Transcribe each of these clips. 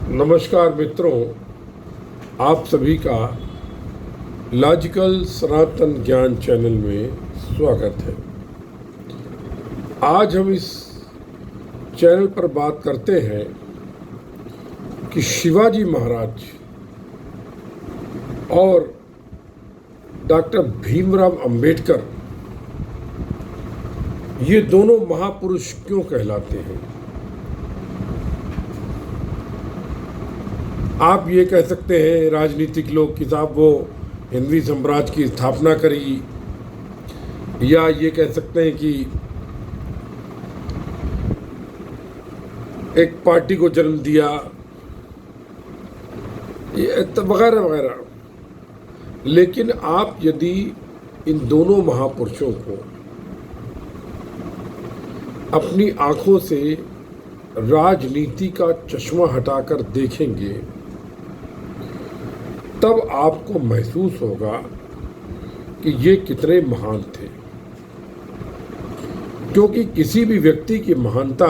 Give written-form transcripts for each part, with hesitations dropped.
नमस्कार मित्रों, आप सभी का लॉजिकल सनातन ज्ञान चैनल में स्वागत है। आज हम इस चैनल पर बात करते हैं कि शिवाजी महाराज और डॉक्टर भीमराव अंबेडकर ये दोनों महापुरुष क्यों कहलाते हैं। आप ये कह सकते हैं राजनीतिक लोग कि साहब वो हिंदवी साम्राज्य की स्थापना करी, या ये कह सकते हैं कि एक पार्टी को जन्म दिया, ये वगैरह वगैरह। लेकिन आप यदि इन दोनों महापुरुषों को अपनी आंखों से राजनीति का चश्मा हटाकर देखेंगे तब आपको महसूस होगा कि ये कितने महान थे। क्योंकि किसी भी व्यक्ति की महानता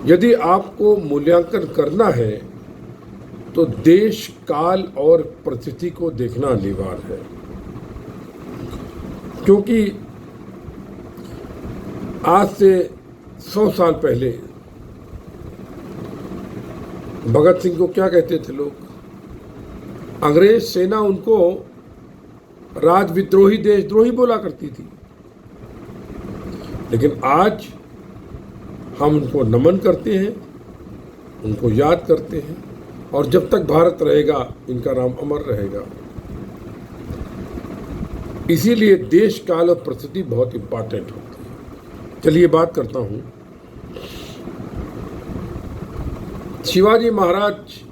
यदि आपको मूल्यांकन करना है तो देश, काल और परिस्थिति को देखना अनिवार्य है। क्योंकि आज से 100 साल पहले भगत सिंह को क्या कहते थे लोग? अंग्रेज सेना उनको राजविद्रोही, देशद्रोही बोला करती थी। लेकिन आज हम उनको नमन करते हैं, उनको याद करते हैं, और जब तक भारत रहेगा इनका नाम अमर रहेगा। इसीलिए देश, काल और परिस्थिति बहुत इंपॉर्टेंट होती है। चलिए बात करता हूं शिवाजी महाराज।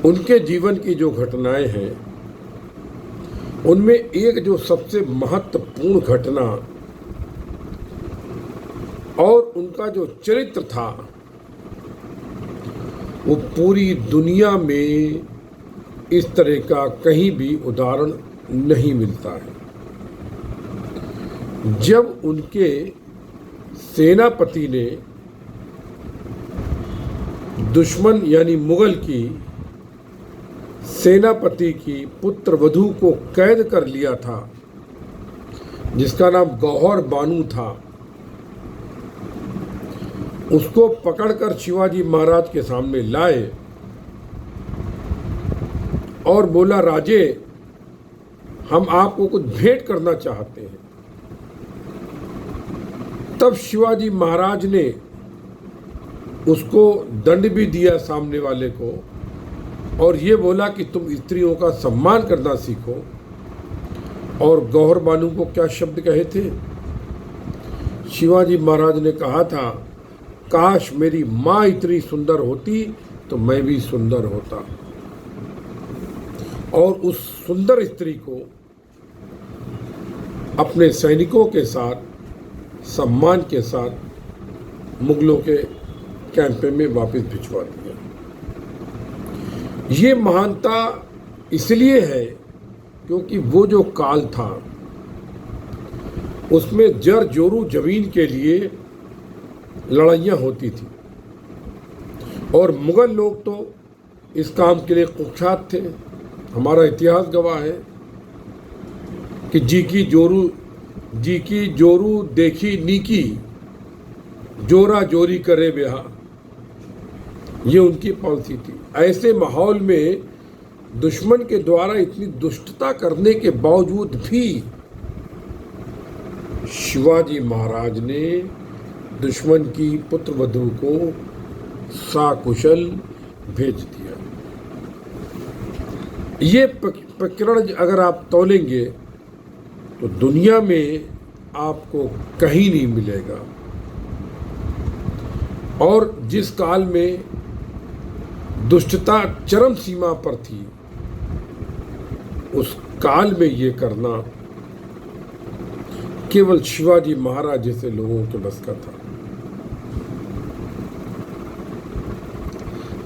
उनके जीवन की जो घटनाएं हैं उनमें एक जो सबसे महत्वपूर्ण घटना और उनका जो चरित्र था वो पूरी दुनिया में इस तरह का कहीं भी उदाहरण नहीं मिलता है। जब उनके सेनापति ने दुश्मन यानी मुगल की सेनापति की पुत्र वधू को कैद कर लिया था, जिसका नाम गौहर बानू था, उसको पकड़कर शिवाजी महाराज के सामने लाए और बोला, राजे हम आपको कुछ भेंट करना चाहते हैं। तब शिवाजी महाराज ने उसको दंड भी दिया सामने वाले को, और ये बोला कि तुम स्त्रियों का सम्मान करना सीखो। और गौहर बानू को क्या शब्द कहे थे? शिवाजी महाराज ने कहा था, काश मेरी माँ इतनी सुंदर होती तो मैं भी सुंदर होता। और उस सुंदर स्त्री को अपने सैनिकों के साथ सम्मान के साथ मुगलों के कैंप में वापस भिजवा दिया। ये महानता इसलिए है क्योंकि वो जो काल था उसमें जर जोरू जमीन के लिए लड़ाइयाँ होती थी, और मुगल लोग तो इस काम के लिए कुख्यात थे। हमारा इतिहास गवाह है कि जी की जोरू देखी नीकी, जोरा जोरी करे ब्याह, ये उनकी पॉलिसी थी। ऐसे माहौल में दुश्मन के द्वारा इतनी दुष्टता करने के बावजूद भी शिवाजी महाराज ने दुश्मन की पुत्र वधू को सकुशल भेज दिया। ये प्रकरण अगर आप तौलेंगे तो दुनिया में आपको कहीं नहीं मिलेगा। और जिस काल में दुष्टता चरम सीमा पर थी, उस काल में ये करना केवल शिवाजी महाराज जैसे लोगों के बस का था।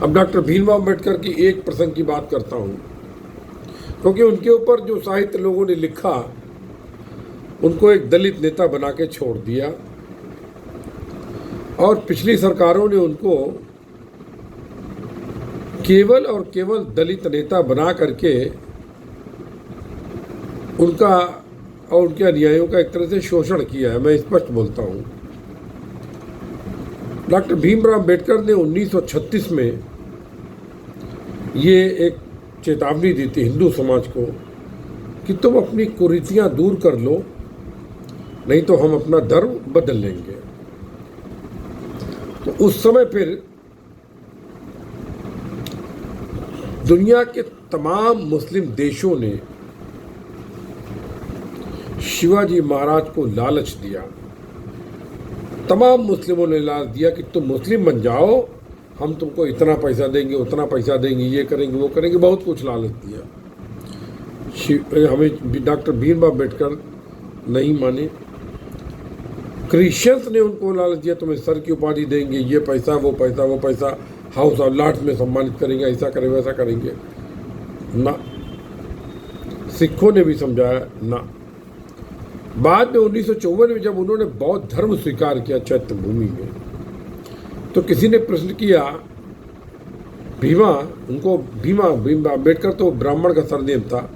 अब डॉक्टर भीमराव अंबेडकर की एक प्रसंग की बात करता हूं, क्योंकि उनके ऊपर जो साहित्य लोगों ने लिखा उनको एक दलित नेता बना के छोड़ दिया। और पिछली सरकारों ने उनको केवल और केवल दलित नेता बना करके उनका और उनके अनुयायियों का एक तरह से शोषण किया है। मैं स्पष्ट बोलता हूँ। डॉक्टर भीमराव अम्बेडकर ने 1936 में ये एक चेतावनी दी थी हिंदू समाज को कि तुम अपनी कुरीतियां दूर कर लो, नहीं तो हम अपना धर्म बदल लेंगे। तो उस समय फिर दुनिया के तमाम मुस्लिम देशों ने शिवाजी महाराज को लालच दिया। तमाम मुस्लिमों ने लालच दिया कि तुम मुस्लिम बन जाओ, हम तुमको इतना पैसा देंगे, उतना पैसा देंगे, ये करेंगे, वो करेंगे, बहुत कुछ लालच दिया। हमें डॉक्टर भीमराव अम्बेडकर नहीं माने। क्रिश्चियंस ने उनको लालच दिया, तुम्हें सर की उपाधि देंगे, ये पैसा, वो पैसा, वो पैसा, हाउस ऑफ लॉर्ड्स में सम्मानित करेंगे, ऐसा करेंगे, वैसा करेंगे। ना, सिखों ने भी समझाया ना। बाद में 1954 में जब उन्होंने बौद्ध धर्म स्वीकार किया चैत्य भूमि में, तो किसी ने प्रश्न किया, भीमा अम्बेडकर तो ब्राह्मण का सरनेम था,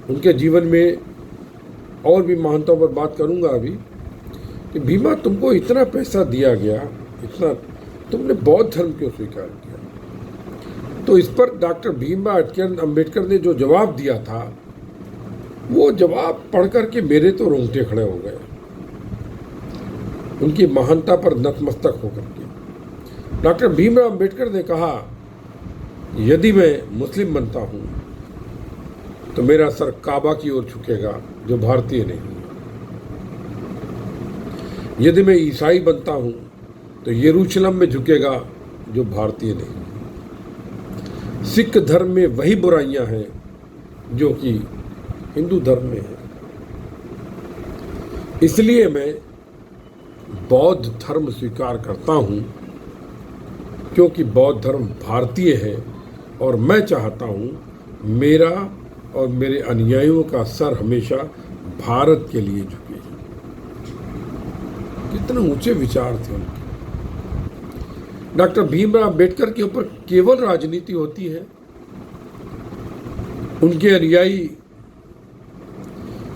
उनके जीवन में और भी महानताओं पर बात करूंगा अभी, कि भीमा तुमको इतना पैसा दिया गया, इतना, तुमने बौद्ध धर्म क्यों स्वीकार किया? तो इस पर डॉक्टर भीमराव अम्बेडकर ने जो जवाब दिया था, वो जवाब पढ़ करके मेरे तो रोंगटे खड़े हो गए, उनकी महानता पर नतमस्तक होकर के। डॉक्टर भीमराव अम्बेडकर ने कहा, यदि मैं मुस्लिम बनता हूँ तो मेरा सर काबा की ओर झुकेगा, जो भारतीय नहीं है। यदि मैं ईसाई बनता हूँ तो यरूशलेम में झुकेगा, जो भारतीय नहीं है। सिख धर्म में वही बुराइयां हैं जो कि हिंदू धर्म में है। इसलिए मैं बौद्ध धर्म स्वीकार करता हूँ, क्योंकि बौद्ध धर्म भारतीय है और मैं चाहता हूँ मेरा और मेरे अनुयायियों का सर हमेशा भारत के लिए झुके। कितने ऊंचे विचार थे उनके। डॉक्टर भीमराव अम्बेडकर के ऊपर केवल राजनीति होती है, उनके अनुयायी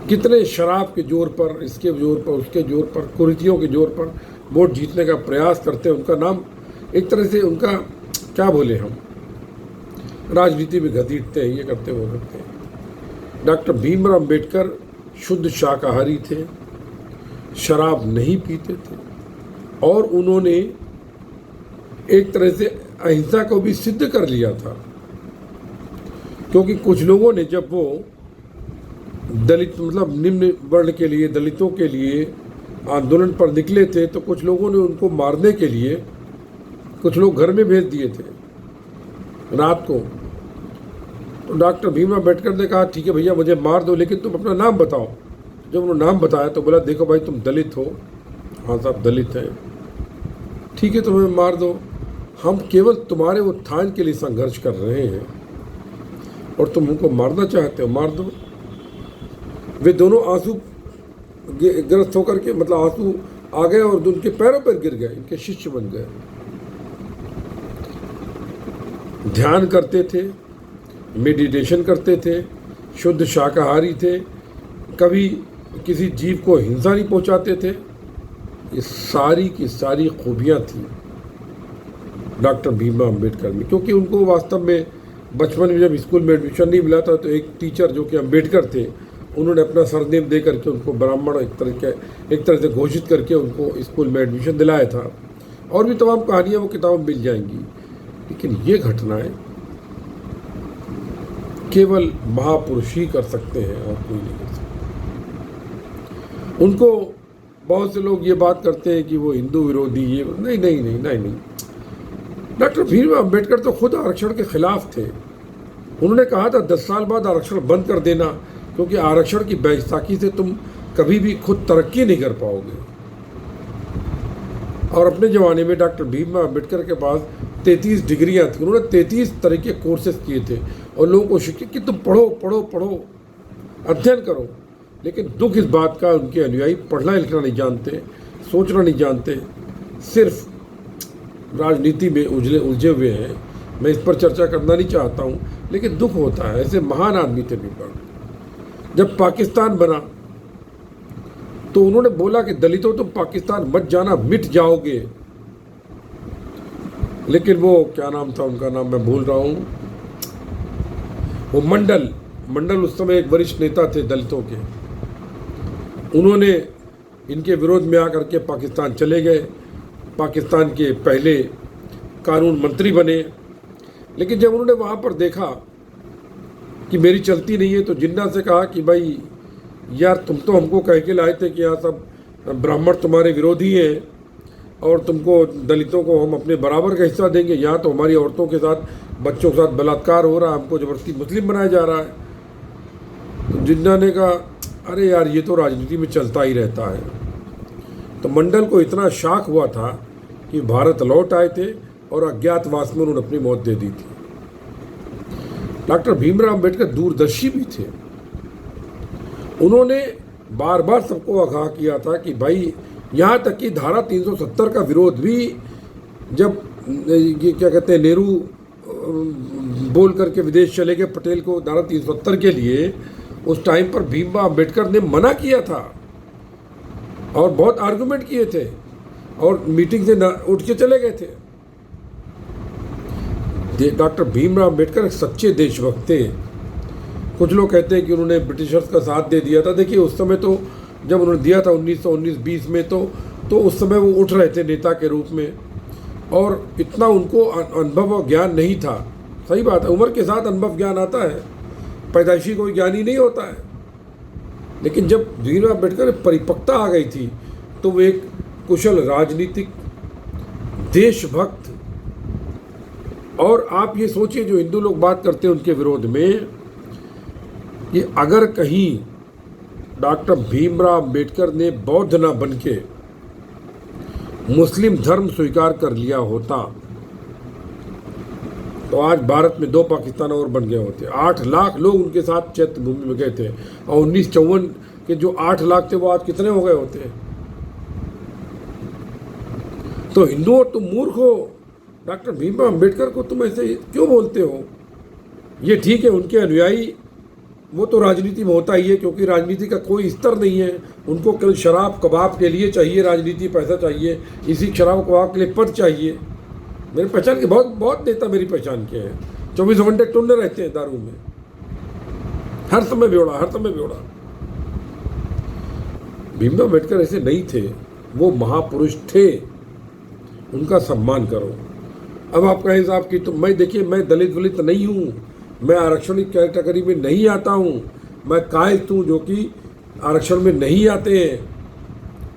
कितने शराब के जोर पर, इसके जोर पर, उसके जोर पर, कुरीतियों के जोर पर वोट जीतने का प्रयास करते हैं। उनका नाम एक तरह से, उनका क्या बोले, हम राजनीति में घसीटते हैं, ये करते हैं, वो करते हैं। डॉक्टर भीमराव अम्बेडकर शुद्ध शाकाहारी थे, शराब नहीं पीते थे, और उन्होंने एक तरह से अहिंसा को भी सिद्ध कर लिया था। क्योंकि कुछ लोगों ने, जब वो दलित मतलब निम्न वर्ण के लिए, दलितों के लिए आंदोलन पर निकले थे, तो कुछ लोगों ने उनको मारने के लिए कुछ लोग घर में भेज दिए थे रात को। तो डॉक्टर भीमराव अम्बेडकर ने कहा, ठीक है भैया, मुझे मार दो, लेकिन तुम अपना नाम बताओ। जब उन्होंने नाम बताया तो बोला, देखो भाई, तुम दलित हो। हाँ साहब, दलित हैं। ठीक है, तुम्हें मार दो, हम केवल तुम्हारे उत्थान के लिए संघर्ष कर रहे हैं और तुम उनको मारना चाहते हो, मार दो। वे दोनों आंसू ग्रस्त होकर के, मतलब आंसू आ गए और उनके पैरों पर गिर गए, इनके शिष्य बन गए। ध्यान करते थे, मेडिटेशन करते थे, शुद्ध शाकाहारी थे, कभी किसी जीव को हिंसा नहीं पहुंचाते थे। ये सारी की सारी खूबियां थी डॉक्टर भीमराव अम्बेडकर में। क्योंकि उनको वास्तव में बचपन में जब स्कूल में एडमिशन नहीं मिला था, तो एक टीचर जो कि अम्बेडकर थे, उन्होंने अपना सरनेम दे करके उनको ब्राह्मण एक तरह से घोषित करके उनको स्कूल में एडमिशन दिलाया था। और भी तमाम कहानियाँ वो किताब मिल जाएंगी। लेकिन ये घटनाएं केवल महापुरुष ही कर सकते हैं और कोई नहीं कर सकता। उनको बहुत से लोग ये बात करते हैं कि वो हिंदू विरोधी, ये नहीं नहीं नहीं नहीं नहीं। डॉक्टर भीमराव अम्बेडकर तो खुद आरक्षण के खिलाफ थे। उन्होंने कहा था 10 साल बाद आरक्षण बंद कर देना, क्योंकि आरक्षण की बैसाखी से तुम कभी भी खुद तरक्की नहीं कर पाओगे। और अपने ज़माने में डॉक्टर भीमराव अम्बेडकर के पास 33 डिग्रियाँ थी। उन्होंने 33 तरह के कोर्सेज किए थे और लोगों को शिक्षित कि तुम पढ़ो पढ़ो पढ़ो, अध्ययन करो। लेकिन दुख इस बात का, उनके अनुयायी पढ़ना लिखना नहीं जानते, सोचना नहीं जानते, सिर्फ राजनीति में उलझे हुए हैं, मैं इस पर चर्चा करना नहीं चाहता हूँ, लेकिन दुख होता है। ऐसे महान आदमी थे भीमराव। जब पाकिस्तान बना तो उन्होंने बोला कि दलितों तुम पाकिस्तान मत जाना, मिट जाओगे। लेकिन वो क्या नाम था उनका, नाम मैं भूल रहा हूँ, वो मंडल उस समय एक वरिष्ठ नेता थे दलितों के। उन्होंने इनके विरोध में आकर के पाकिस्तान चले गए, पाकिस्तान के पहले कानून मंत्री बने। लेकिन जब उन्होंने वहाँ पर देखा कि मेरी चलती नहीं है, तो जिन्ना से कहा कि भाई यार तुम तो हमको कह के लाए थे कि यहाँ सब ब्राह्मण तुम्हारे विरोधी हैं और तुमको दलितों को हम अपने बराबर का हिस्सा देंगे, यहाँ तो हमारी औरतों के साथ बच्चों के साथ बलात्कार हो रहा है, हमको ज़बरदस्ती मुस्लिम बनाया जा रहा है। तो जिन्ना ने कहा अरे यार ये तो राजनीति में चलता ही रहता है। तो मंडल को इतना शॉक हुआ था कि भारत लौट आए थे और अज्ञातवास में उन्होंने अपनी मौत दे दी थी। डॉक्टर भीमराव अम्बेडकर दूरदर्शी भी थे। उन्होंने बार बार सबको आगाह किया था कि भाई, यहाँ तक कि धारा 370 का विरोध भी जब ये क्या कहते हैं नेहरू बोल करके विदेश चले गए पटेल को धारा 370 के लिए, उस टाइम पर भीमराव अम्बेडकर ने मना किया था और बहुत आर्गुमेंट किए थे और मीटिंग से उठ के चले गए थे। डॉक्टर भीमराव अम्बेडकर एक सच्चे देशभक्त थे। कुछ लोग कहते हैं कि उन्होंने ब्रिटिशर्स का साथ दे दिया था। देखिए उस समय तो जब उन्होंने दिया था 1919-20 में तो उस समय वो उठ रहे थे नेता के रूप में और इतना उनको अनुभव और ज्ञान नहीं था। सही बात है, उम्र के साथ अनुभव ज्ञान आता है, पैदाइशी कोई ज्ञानी नहीं होता है। लेकिन जब भीमराव अम्बेडकर परिपक्वता आ गई थी तो वो एक कुशल राजनीतिक देशभक्त। और आप ये सोचिए जो हिंदू लोग बात करते हैं उनके विरोध में कि अगर कहीं डॉक्टर भीमराव अम्बेडकर ने बौद्ध ना बनके मुस्लिम धर्म स्वीकार कर लिया होता तो आज भारत में 2 पाकिस्तान और बन गए होते। 8 लाख लोग उनके साथ चैत्य भूमि में गए थे और 1954 के जो 8 लाख थे वो आज कितने हो गए होते। तो हिंदुओं तुम मूर्ख हो, डॉक्टर भीमराव अम्बेडकर को तुम ऐसे क्यों बोलते हो। ये ठीक है, उनके अनुयायी वो तो राजनीति में होता ही है, क्योंकि राजनीति का कोई स्तर नहीं है। उनको केवल शराब कबाब के लिए चाहिए राजनीति, पैसा चाहिए, इसी शराब कबाब के लिए पद चाहिए। मेरे पहचान के बहुत नेता मेरी पहचान के हैं, 24 घंटे टुन्ने रहते हैं दारू में, हर समय बेवड़ा। भीमराव अम्बेडकर ऐसे नहीं थे, वो महापुरुष थे, उनका सम्मान करो। अब आप कहें साहब कि तो मैं देखिए मैं दलित नहीं हूँ, मैं आरक्षण की कैटेगरी में नहीं आता हूँ, मैं कायस्थ हूँ जो कि आरक्षण में नहीं आते हैं,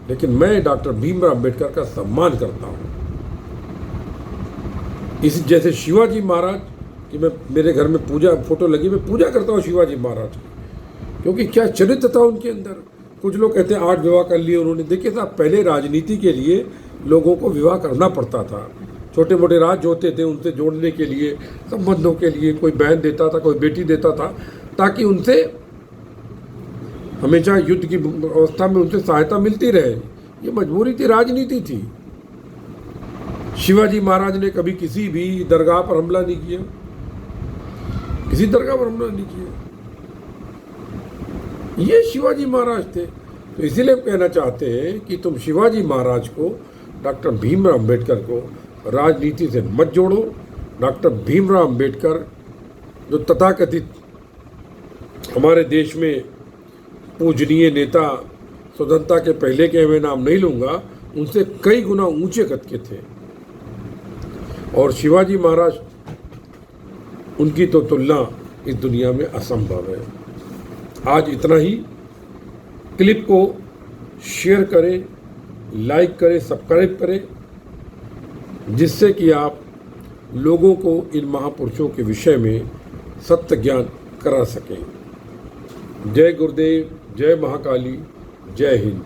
लेकिन मैं डॉक्टर भीमराव अम्बेडकर का सम्मान करता हूँ। इस जैसे शिवाजी महाराज कि मैं मेरे घर में पूजा फोटो लगी, मैं पूजा करता हूँ शिवाजी महाराज की, क्योंकि क्या चरित्र था उनके अंदर। कुछ लोग कहते हैं 8 विवाह कर लिए उन्होंने। देखिए साहब, पहले राजनीति के लिए लोगों को विवाह करना पड़ता था। छोटे मोटे राज्य होते थे, उनसे जोड़ने के लिए, संबंधों के लिए कोई बहन देता था, कोई बेटी देता था, ताकि उनसे हमेशा युद्ध की अवस्था में उनसे सहायता मिलती रहे। ये मजबूरी थी, राजनीति थी। शिवाजी महाराज ने कभी किसी भी दरगाह पर हमला नहीं किया, किसी दरगाह पर हमला नहीं किया। ये शिवाजी महाराज थे। तो इसीलिए हम कहना चाहते हैं कि तुम शिवाजी महाराज को, डॉक्टर भीमराव अम्बेडकर को राजनीति से मत जोड़ो। डॉक्टर भीमराव अम्बेडकर जो तथाकथित हमारे देश में पूजनीय नेता, स्वतंत्रता के पहले के मैं नाम नहीं लूँगा, उनसे कई गुना ऊंचे कद के थे। और शिवाजी महाराज, उनकी तो तुलना इस दुनिया में असंभव है। आज इतना ही। क्लिप को शेयर करें, लाइक करें, सब्सक्राइब करें, जिससे कि आप लोगों को इन महापुरुषों के विषय में सत्य ज्ञान करा सकें। जय गुरुदेव, जय महाकाली, जय हिंद।